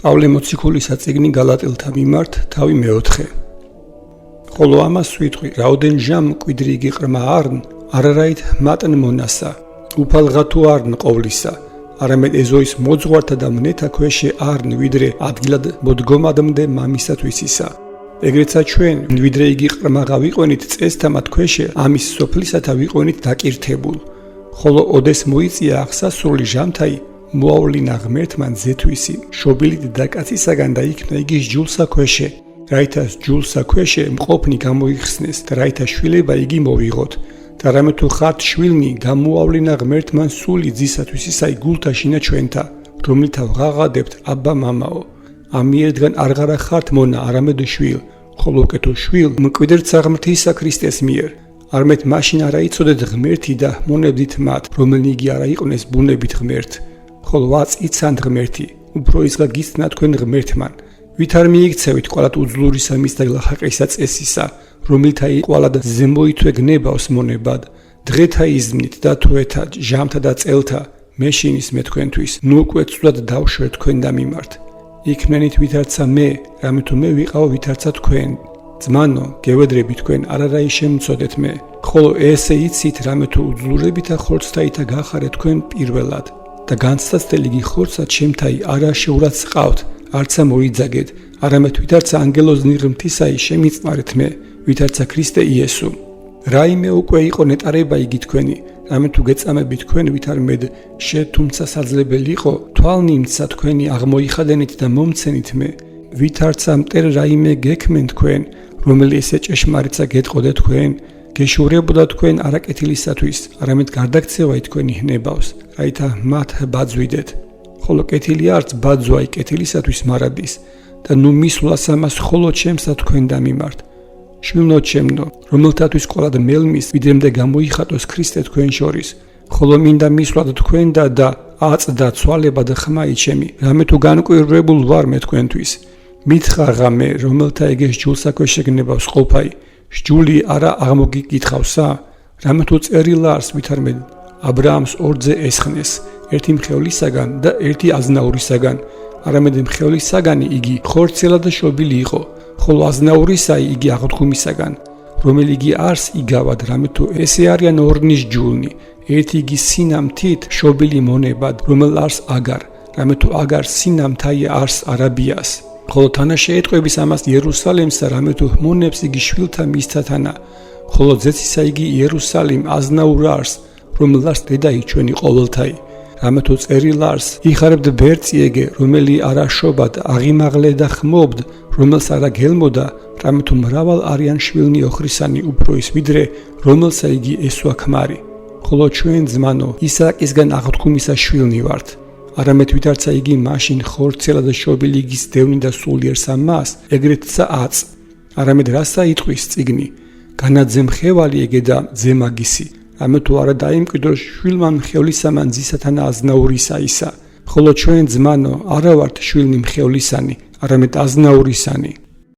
პავლე მოციქულისა წიგნი გალატელთა მიმართ თავი მეოთხე. ხოლო ამას ვიტყვი, რაოდენ ჟამ მკვიდრი იგი ყრმა არნ, არარაით მატნ მონასა, უფალღა თუ არნ ყოვლისა, არამედ ეზოის მოძღვართა და მნეთა ქვეშე არნ, ვიდრე ადგილად მოდგომადმდე მამისათვისისა. ეგრეცა ჩვენ, ვიდრე იგი ყრმაღა ვიყვენით წესთა მათ ქვეშე, ამის სოფლისათა ვიყვენით დაკირთებულ. ხოლო ოდეს მოიწია აღსასრული ჟამთაი, მოავლინა ღმერთმან ზეთვისი, შობილით დაკაცისაგან და იქნა იგი ჯულსა ქვეშე, რაითა ჯულსა ქვეშე მყოფნი გამოიხსნეს და რაითა შვილება იგი მოვიღოთ. და რამე თუ ხართ შვილნი, გამოავლინა ღმერთმან სული ძისათვისისაი გულთა შინა ჩვენთა, რომლითა ვღაღადებთ აბა მამაო. ამიერდგან არღარა ხართ მონა, არამედ შვილ, ხოლო უკეთო შვილ მკვიდრცა ღმრთისა ქრისტეს მიერ. არამედ მაშინ არა იცოდეთ ღმერთი და მონებდით მათ, რომელნი იგი არა იყვნენ ბუნებით ღმერთ. ხოლო ვაც იცანთ ღმერთი, უფრო ისღა გიცნა თქვენ ღმერთმან. ვით არ მიიქცევით ყვალად უძლურისა მის და ლახაყისა წესისა, რომელთა ყვალად ზემოითვე გნებავს მონებად, დღეთა იზმნით და თუეთა, ჟამთა და წელთა, მეშინის მე თქვენთვის, ნუ უკვე ცუდად დავშვერ თქვენდა მიმართ. იქნენით ვითარცა მე, რამე თუ მე ვიყავ ვითარცა თქვენ. ძმანო, გევედრები თქვენ, არარაი შემწოდეთ მე, ხოლო ესე იცით, რამე თუ უძლურებითა ხორცთაითა გახარეთ თქვენ პირველად. და განცდაცდელი გიხორცათ შემთაი არა შეურაც ყავთ, არცა მოიძაგეთ, არამედ ვითარცა ანგელოზნი ღმრთისაი შემიწმარეთ მე, ვითარცა ქრისტე იესო. რაიმე უკვე იყო ნეტარება იგი თქვენი, რამე თუ გეწამები თქვენ ვითარმედ თუმცა საძლებელი იყო, თვალნიმცა თქვენი აღმოიხადენით და მომცენით მე, ვითარცა მტერ რაიმე გექმენ თქვენ, რომელი ესე ჭეშმარიტსა გეტყოდე თქვენ, გეშურებოდა თქვენ არაკეთილისათვის, არამედ გარდაქცევაი თქვენი ჰნებავს, რაითა მათ ბაძვიდეთ. ხოლო კეთილი არც ბაძვაი კეთილისათვის მარადის და ნუ მისვლას ამას ხოლო ჩემსა თქვენ და მიმართ. შვილნო ჩემნო, რომელთათვის ყოლად მელმის ვიდრემდე გამოიხატოს ქრისტე თქვენ შორის, ხოლო მინდა მისვლად თქვენ და აწდა ცვალება და ხმაი ჩემი, რამე თუ განკვირვებულ ვარ მე თქვენთვის. მითხრა მე, რომელთა ეგეს ჯულსა ქვეშე გნებავს ყოფაი, ჯული არა აღმოგიკითხავსა, რამე თუ წერილარს ვითარმედ აბრაამს ორძე ესხნეს, ერთი მხევლისაგან და ერთი აზნაურისაგან, არამედ მხევლისაგანი იგი ხორცელა და შობილი იყო, ხოლო აზნაურისაი იგი აღდგომისაგან, რომელი იგი არს იგავად, რამე თუ ესე არიან ორნის ჯულნი, ერთი იგი სინამთით შობილი მონებად, რომელ არს აგარ, რამე თუ აგარ სინამთაი არს არაბიას. ხოლო თანა შეეტყვების ამას იერუსალემსა, რამე თუ მონებს იგი შვილთა მისთათანა, ხოლო ძეცისა იგი იერუსალიმ აზნაურარს, რომელს დედაი ჩვენი ყოველთაი. რამე თუ წერილარს იხარებდ ბერწიეგე, რომელი არა შობად, აღიმაღლე და ხმობდ, რომელს არა გელმოდა, რამე თუ მრავალ არიან შვილნი ოხრისანი უფრო ის ვიდრე, რომელსა იგი ესვა ქმარი. ხოლო ჩვენ ძმანო, ისააკისგან აღდგომისა შვილნი ვართ. არამედ ვითარცა იგი მაშინ ხორცელა და შობილი იგის დევნი და სულიერსა მას, ეგრეთსა აწ. არამედ რასა იტყვის წიგნი, განაძე მხევალი ეგე და ძემაგისი. რამე თუ არა დაიმკვიდრო შვილმა მხევლისამან ძისათანა აზნაურისა ისა, ხოლო ჩვენ ძმანო, არა ვართ შვილნი მხევლისანი, არამედ აზნაურისანი.